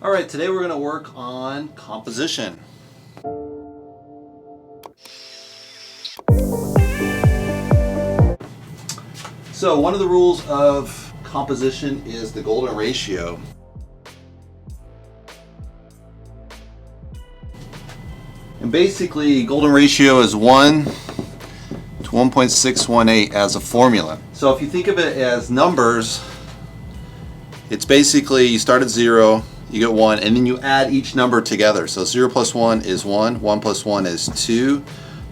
All right, today we're going to work on composition. So one of the rules of composition is the golden ratio. And basically, golden ratio is 1 to 1.618 as a formula. So if you think of it as numbers, it's basically you start at 0, you get 1, and then you add each number together. So 0 plus 1 is 1, 1 plus 1 is 2,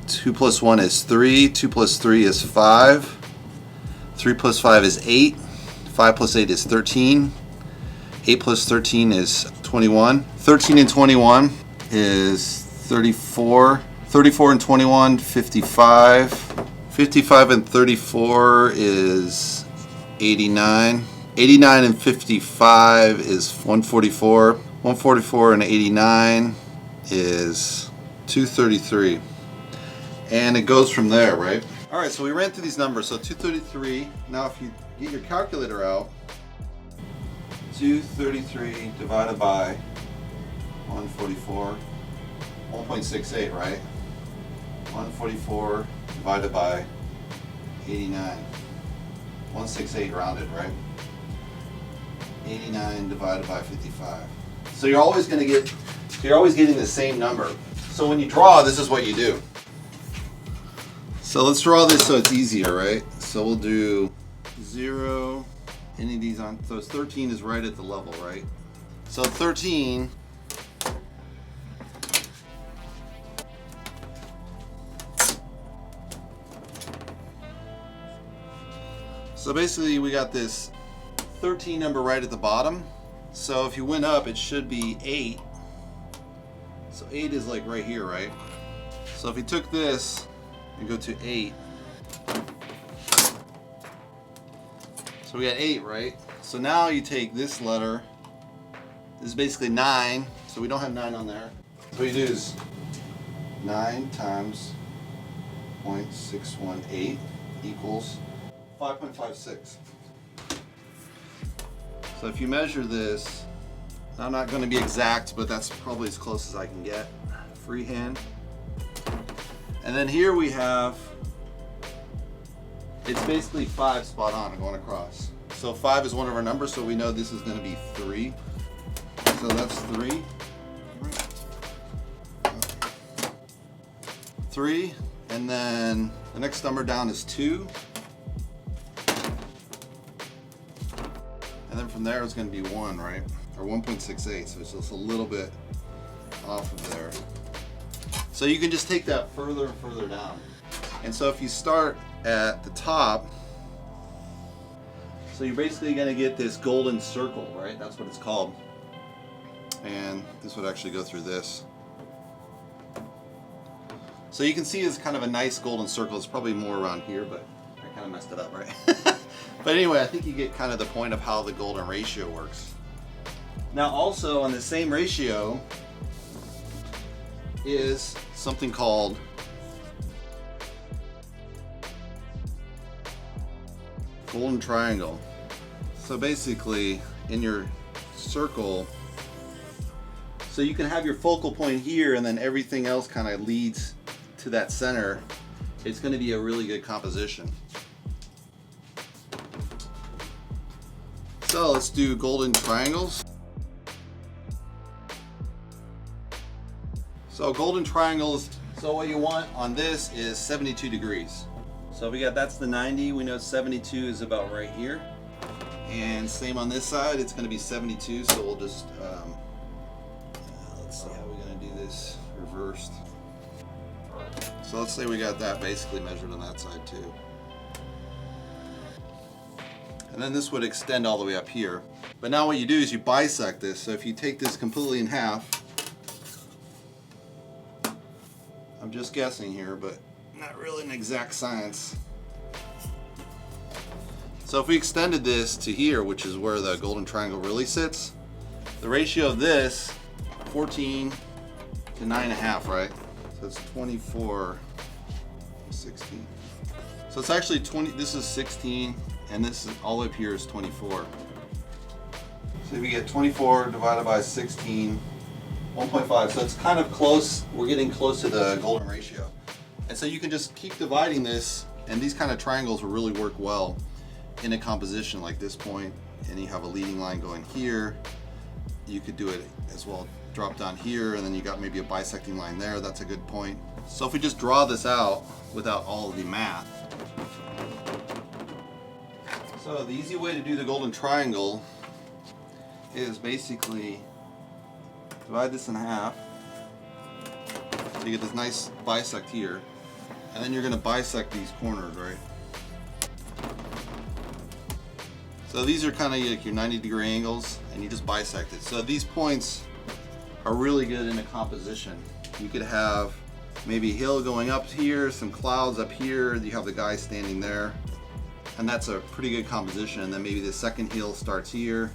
2 plus 1 is 3, 2 plus 3 is 5, 3 plus 5 is 8, 5 plus 8 is 13, 8 plus 13 is 21, 13 and 21 is 34, 34 and 21, 55, 55 and 34 is 89, 89 and 55 is 144, 144 and 89 is 233, and it goes from there, right? All right, so we ran through these numbers. So 233, now if you get your calculator out, 233 divided by 144, 1.68, right? 144 divided by 89, 168 rounded, right? 89 divided by 55. So you're always getting the same number. So when you draw, this is what you do. So let's draw this so it's easier, right? So we'll do 0, any of these on, so 13 is right at the level, right? So 13, so basically we got this 13 number right at the bottom. So if you went up, it should be 8. So 8 is like right here, right? So if you took this and go to 8, so we got 8, right? So now you take this letter, this is basically 9, so we don't have 9 on there. So what you do is 9 times 0.618 equals 5.56. So if you measure this, I'm not going to be exact, but that's probably as close as I can get, freehand. And then here we have, it's basically 5 spot on going across. So 5 is one of our numbers, so we know this is going to be 3. So that's 3. 3, and then the next number down is 2. And then from there it's going to be 1, right? Or 1.68, so it's just a little bit off of there. So you can just take that further and further down. And so if you start at the top, so you're basically going to get this golden circle, right? That's what it's called. And this would actually go through this. So you can see it's kind of a nice golden circle. It's probably more around here, but I kind of messed it up, right? But anyway, I think you get kind of the point of how the golden ratio works. Now also on the same ratio is something called golden triangle. So basically in your circle, so you can have your focal point here and then everything else kind of leads to that center. It's going to be a really good composition. So let's do golden triangles. So golden triangles, so what you want on this is 72 degrees. So we got, that's the 90, we know 72 is about right here. And same on this side, it's going to be 72, so we'll just, let's see how we're going to do this reversed. So let's say we got that basically measured on that side too. And then this would extend all the way up here. But now what you do is you bisect this. So if you take this completely in half, I'm just guessing here, but not really an exact science. So if we extended this to here, which is where the golden triangle really sits, the ratio of this, 14 to 9.5, right? So it's 24, 16. So it's actually 20, this is 16, and this is all up here is 24. So So we get 24 divided by 16, 1.5. So it's kind of close. We're getting close to the golden ratio. And so you can just keep dividing this, and these kind of triangles will really work well in a composition like this point, and you have a leading line going here. You could do it as well, drop down here, and then you got maybe a bisecting line there. That's a good point. So if we just draw this out without all of the math. So the easy way to do the golden triangle is basically divide this in half. So you get this nice bisect here, and then you're going to bisect these corners, right? So these are kind of like your 90-degree angles, and you just bisect it. So these points are really good in a composition. You could have maybe a hill going up here, some clouds up here, you have the guy standing there, and that's a pretty good composition. And then maybe the second hill starts here,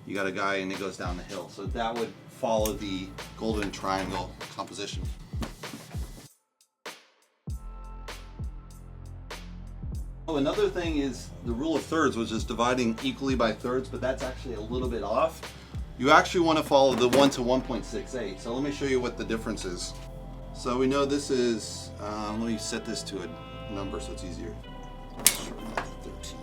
you got a guy and it goes down the hill. So that would follow the golden triangle composition. Oh, another thing is the rule of thirds, which is dividing equally by thirds, but that's actually a little bit off. You actually want to follow the 1 to 1.68. So let me show you what the difference is. So we know this is, let me set this to a number so it's easier. 13.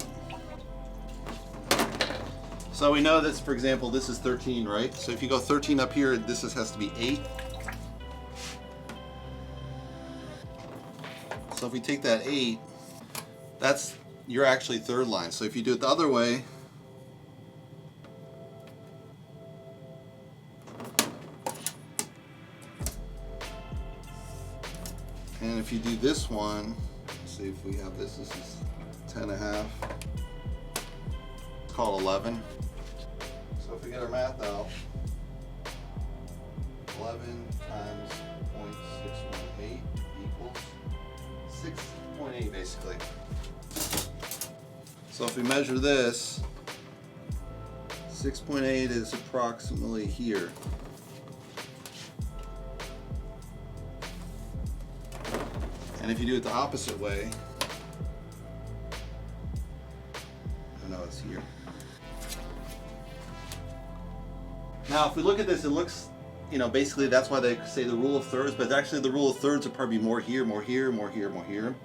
So we know this, for example, this is 13, right? So if you go 13 up here, this has to be 8. So if we take that 8, that's your actually third line. So if you do it the other way, and if you do this one, let's see if we have this is 10.5. It's called 11. So if we get our math out, 11 times 0.618 equals 6.8 basically. So if we measure this, 6.8 is approximately here. And if you do it the opposite way, I know it's here. Now if we look at this, it looks, basically that's why they say the rule of thirds, but actually the rule of thirds would probably be more here, more here, more here, more here.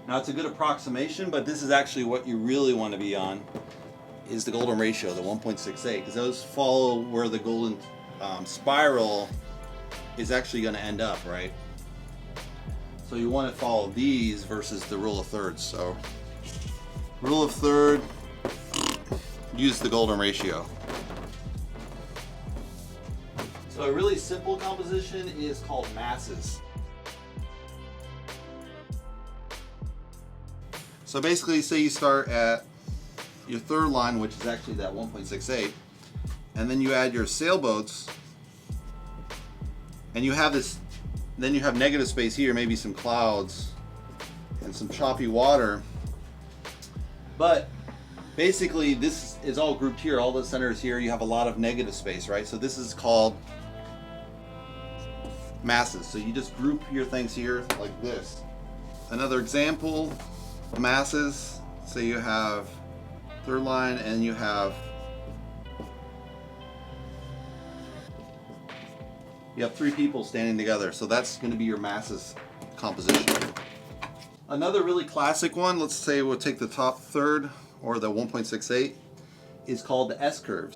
Now it's a good approximation, but this is actually what you really want to be on, is the golden ratio, the 1.68, because those follow where the golden spiral is actually going to end up, right? So you want to follow these versus the rule of thirds. So rule of third, use the golden ratio. So a really simple composition is called masses. So basically, say you start at your third line, which is actually that 1.68, and then you add your sailboats, and you have this, then you have negative space here, maybe some clouds and some choppy water. But basically, this is all grouped here, all the centers here, you have a lot of negative space, right? So this is called masses. So you just group your things here like this. Another example, masses, say you have third line and you have three people standing together, so that's going to be your masses composition. Another really classic one, let's say we'll take the top third or the 1.68, is called the S-curve.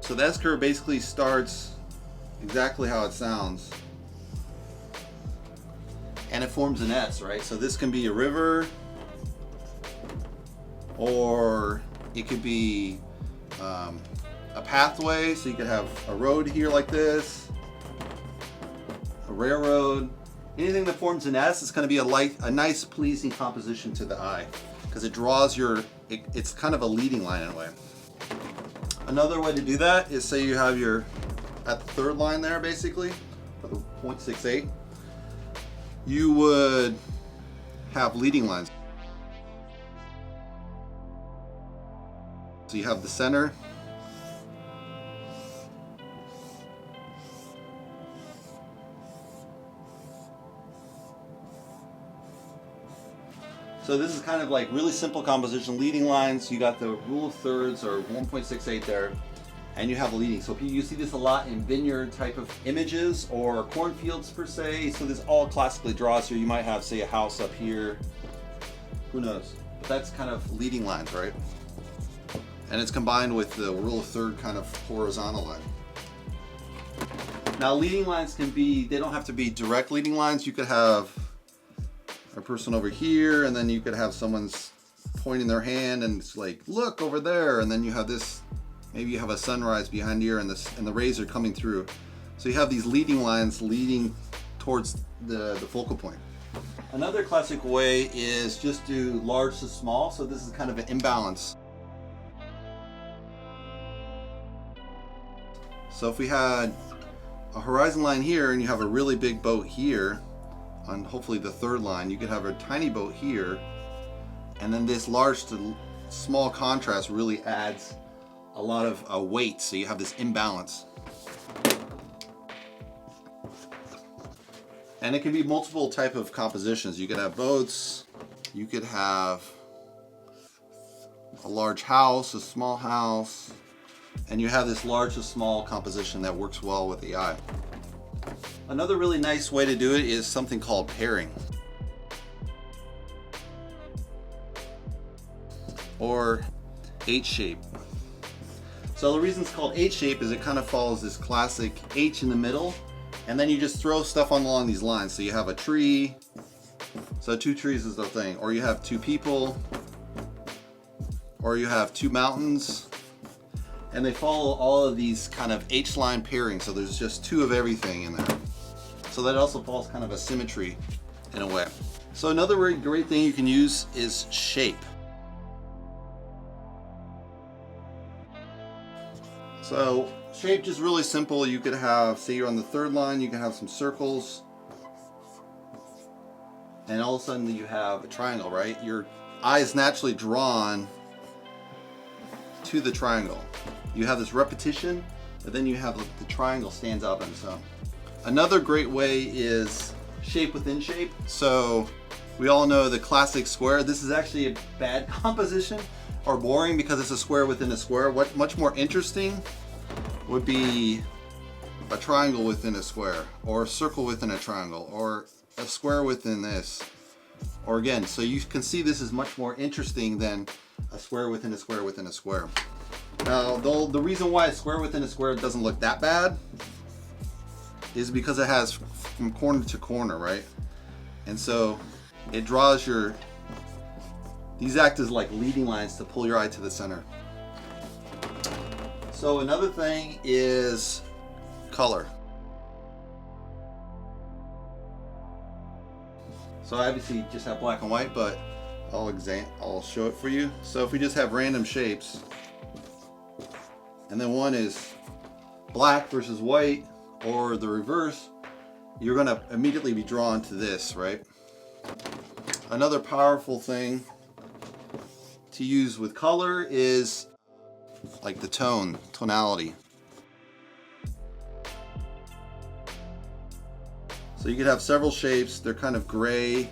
So the S-curve basically starts exactly how it sounds, and it forms an S, right? So this can be a river, or it could be a pathway. So you could have a road here like this, a railroad. Anything that forms an S is going to be a nice, pleasing composition to the eye, because it draws it's kind of a leading line in a way. Another way to do that is, say you have at the third line there, basically, for the 0.68, you would have leading lines. So you have the center, So this is kind of like really simple composition. Leading lines, you got the rule of thirds or 1.68 there, and you have leading. So you see this a lot in vineyard type of images or cornfields per se. So this all classically draws here. You might have, say, a house up here. Who knows? But that's kind of leading lines, right? And it's combined with the rule of third kind of horizontal line. Now leading lines can be, they don't have to be direct leading lines. You could have a person over here, and then you could have someone's pointing their hand and it's like, look over there, and then you have this, maybe you have a sunrise behind here and the rays are coming through. So you have these leading lines leading towards the focal point. Another classic way is just do large to small. So this is kind of an imbalance. So if we had a horizon line here and you have a really big boat here on hopefully the third line, you could have a tiny boat here, and then this large to small contrast really adds a lot of weight, so you have this imbalance. And it can be multiple type of compositions. You could have boats, you could have a large house, a small house, and you have this large to small composition that works well with the eye. Another really nice way to do it is something called pairing, or H-shape. So the reason it's called H-shape is it kind of follows this classic H in the middle, and then you just throw stuff along these lines. So you have a tree, so 2 trees is the thing, or you have 2 people, or you have 2 mountains, and they follow all of these kind of H-line pairing. So there's just 2 of everything in there. So that also follows kind of a symmetry in a way. So another really great thing you can use is shape. So shape just really simple. You could have, say you're on the third line, you can have some circles, and all of a sudden you have a triangle, right? Your eye is naturally drawn to the triangle. You have this repetition, but then you have the triangle stands out on its own. Another great way is shape within shape. So we all know the classic square. This is actually a bad composition or boring because it's a square within a square. What much more interesting would be a triangle within a square, or a circle within a triangle, or a square within this. Or again, so you can see this is much more interesting than a square within a square within a square. Now, the reason why a square within a square doesn't look that bad is because it has from corner to corner, right? And so it draws these act as like leading lines to pull your eye to the center. So another thing is color. So I obviously just have black and white, but I'll show it for you. So if we just have random shapes, and then one is black versus white, or the reverse, you're gonna immediately be drawn to this, right? Another powerful thing to use with color is like the tonality. So you could have several shapes, they're kind of gray.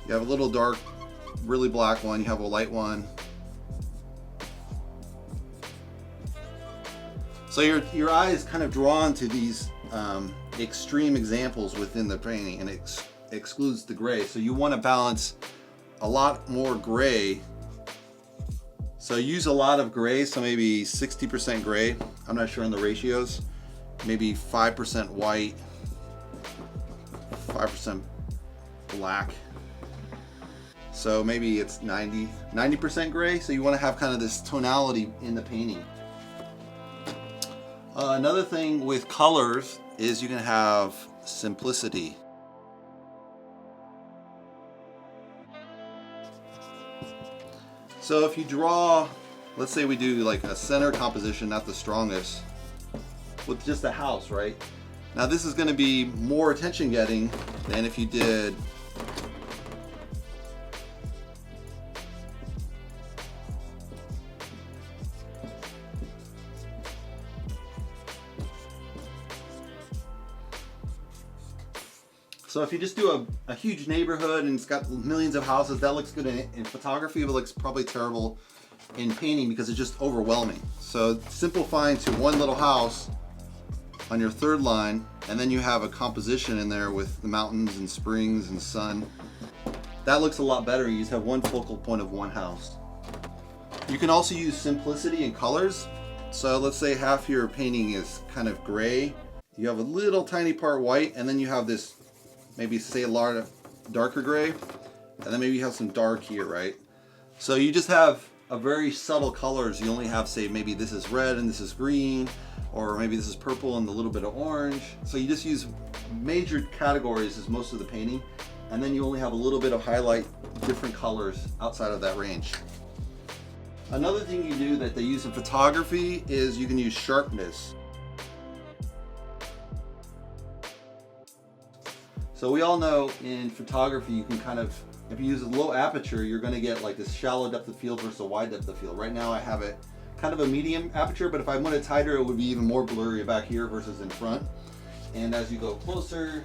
You have a little dark, really black one, you have a light one. So your eye is kind of drawn to these extreme examples within the painting, and it excludes the gray. So you want to balance a lot more gray. So use a lot of gray, so maybe 60% gray. I'm not sure on the ratios. Maybe 5% white, 5% black. So maybe it's 90% gray. So you want to have kind of this tonality in the painting. Another thing with colors is you can have simplicity. So if you draw, let's say we do like a center composition, not the strongest, with just a house, right? Now this is going to be more attention getting than if you did So if you just do a huge neighborhood and it's got millions of houses, that looks good in photography, but looks probably terrible in painting because it's just overwhelming. So simplifying to one little house on your third line, and then you have a composition in there with the mountains and springs and sun. That looks a lot better. You just have one focal point of one house. You can also use simplicity in colors. So let's say half your painting is kind of gray. You have a little tiny part white, and then you have this, maybe say a lot of darker gray, and then maybe you have some dark here, right? So you just have a very subtle colors. You only have, say, maybe this is red and this is green, or maybe this is purple and a little bit of orange. So you just use major categories as most of the painting, and then you only have a little bit of highlight different colors outside of that range. Another thing you do that they use in photography is you can use sharpness. So we all know in photography you can kind of, if you use a low aperture, you're going to get like this shallow depth of field versus a wide depth of field. Right now I have it kind of a medium aperture, but if I went it tighter, it would be even more blurry back here versus in front. And as you go closer,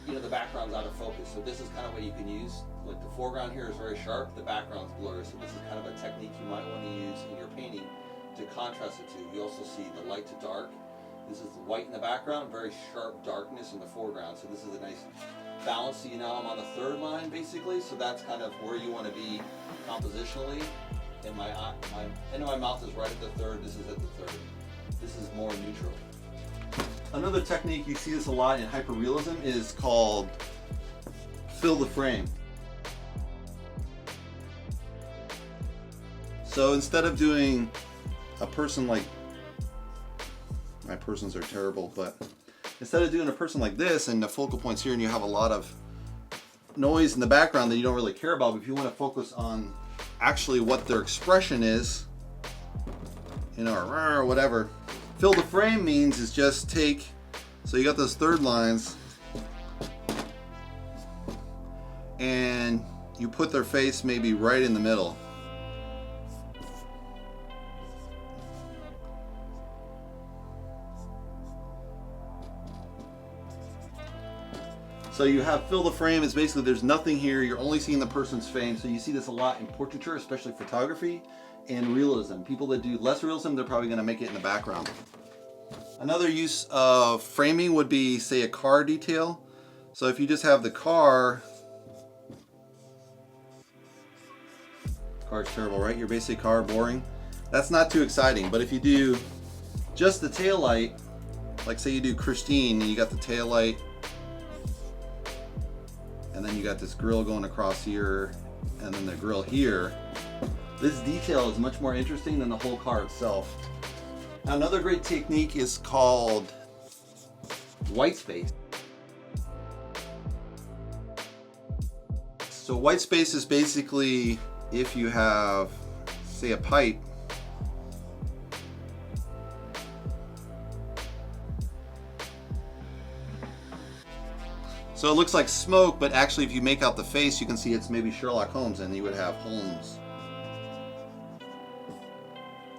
you know, the background's out of focus. So this is kind of what you can use. Like the foreground here is very sharp, the background's blurry. So this is kind of a technique you might want to use in your painting to contrast the two. You also see the light to dark. This is the white in the background, very sharp darkness in the foreground. So this is a nice balance. So now I'm on the third line basically. So that's kind of where you want to be compositionally. And my end of my mouth is right at the third. This is at the third. This is more neutral. Another technique, you see this a lot in hyperrealism, is called fill the frame. So instead of doing a person like, my persons are terrible, but instead of doing a person like this and the focal points here and you have a lot of noise in the background that you don't really care about, but if you want to focus on actually what their expression is, you know, or whatever. Fill the frame means is just take, so you got those third lines and you put their face maybe right in the middle. So you have fill the frame is basically there's nothing here, you're only seeing the person's face. So you see this a lot in portraiture, especially photography, and realism. People that do less realism, they're probably gonna make it in the background. Another use of framing would be, say, a car detail. So if you just have the car's terrible, right? Your basic car, boring. That's not too exciting, but if you do just the tail light, like say you do Christine and you got the tail light, and then you got this grill going across here, and then the grill here. This detail is much more interesting than the whole car itself. Now, another great technique is called white space. So white space is basically if you have, say, a pipe, so it looks like smoke, but actually if you make out the face, you can see it's maybe Sherlock Holmes, and you would have Holmes.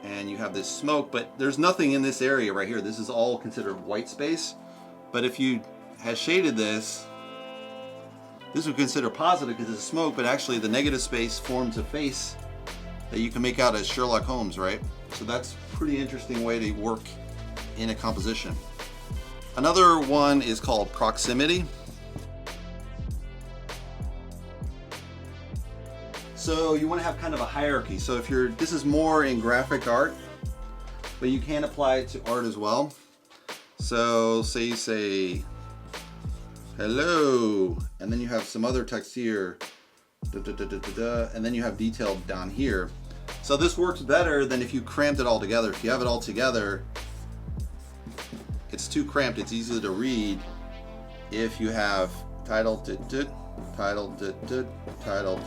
And you have this smoke, but there's nothing in this area right here. This is all considered white space. But if you had shaded this, this would consider positive because it's smoke, but actually the negative space forms a face that you can make out as Sherlock Holmes, right? So that's a pretty interesting way to work in a composition. Another one is called proximity. So you want to have kind of a hierarchy. So if this is more in graphic art, but you can apply it to art as well. So say you say, hello, and then you have some other text here, and then you have detail down here. So this works better than if you cramped it all together. If you have it all together, it's too cramped. It's easy to read if you have title, title, title,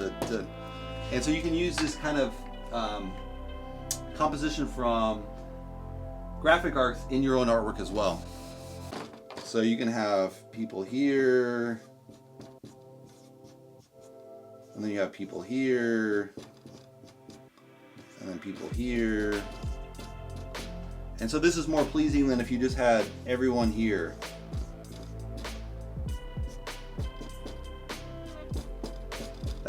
and so you can use this kind of composition from graphic arts in your own artwork as well. So you can have people here, and then you have people here, and then people here. And so this is more pleasing than if you just had everyone here.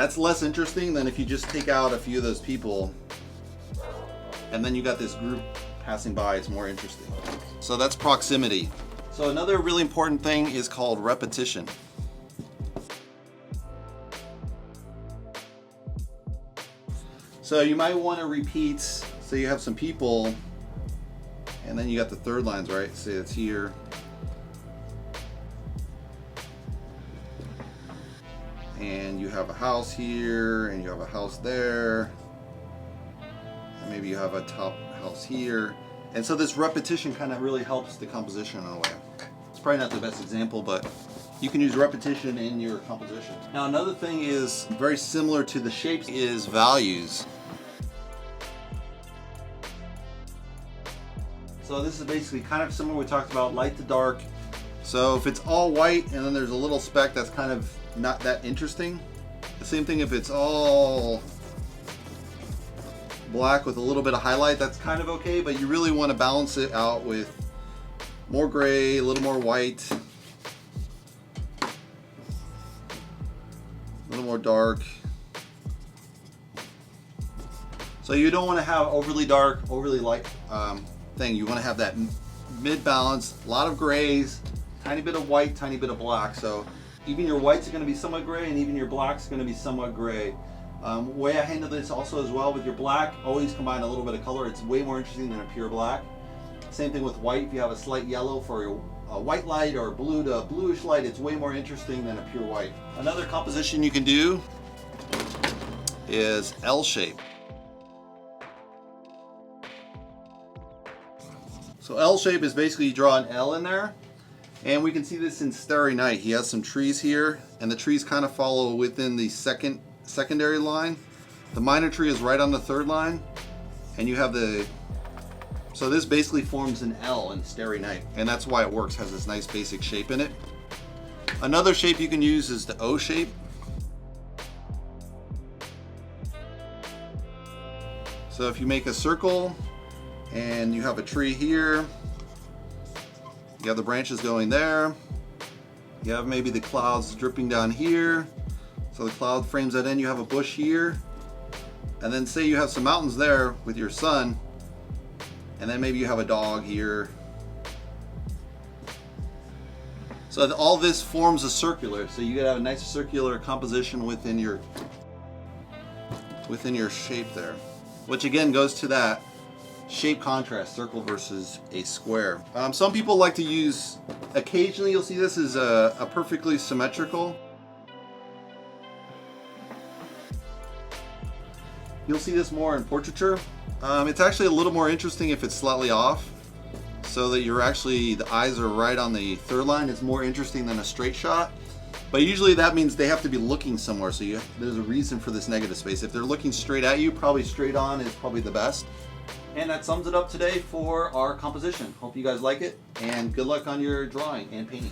That's less interesting than if you just take out a few of those people and then you got this group passing by. It's more interesting. So that's proximity. So another really important thing is called repetition. So you might want to repeat, so you have some people and then you got the third lines, right? Say it's here. And you have a house here, and you have a house there, and maybe you have a top house here. And so this repetition kind of really helps the composition in a way. It's probably not the best example, but you can use repetition in your composition. Now another thing is very similar to the shapes is values. So this is basically kind of similar. We talked about light to dark. So if it's all white and then there's a little speck, that's kind of not that interesting. The same thing if it's all black with a little bit of highlight, that's kind of okay, but you really want to balance it out with more gray, a little more white, a little more dark. So you don't want to have overly dark, overly light thing. You want to have that mid-balance, a lot of grays, tiny bit of white, tiny bit of black. So even your whites are going to be somewhat gray, and even your blacks are going to be somewhat gray. Way I handle this also as well with your black, always combine a little bit of color. It's way more interesting than a pure black. Same thing with white. If you have a slight yellow for your white light or blue to bluish light, it's way more interesting than a pure white. Another composition you can do is L shape. So L shape is basically you draw an L in there. And we can see this in Starry Night. He has some trees here, and the trees kind of follow within the secondary line. The minor tree is right on the third line, and you have the, so this basically forms an L in Starry Night, and that's why it works, has this nice basic shape in it. Another shape you can use is the O shape. So if you make a circle, and you have a tree here, you have the branches going there. You have maybe the clouds dripping down here. So the cloud frames that in. You have a bush here. And then say you have some mountains there with your sun. And then maybe you have a dog here. So all this forms a circular. So you gotta have a nice circular composition within your shape there. Which again goes to that shape contrast, circle versus a square. Some people like to use, occasionally you'll see this as a perfectly symmetrical. You'll see this more in portraiture. It's actually a little more interesting if it's slightly off, so that you're actually, the eyes are right on the third line. It's more interesting than a straight shot. But usually that means they have to be looking somewhere, so there's a reason for this negative space. If they're looking straight at you, probably straight on is probably the best. And that sums it up today for our composition. Hope you guys like it, and good luck on your drawing and painting.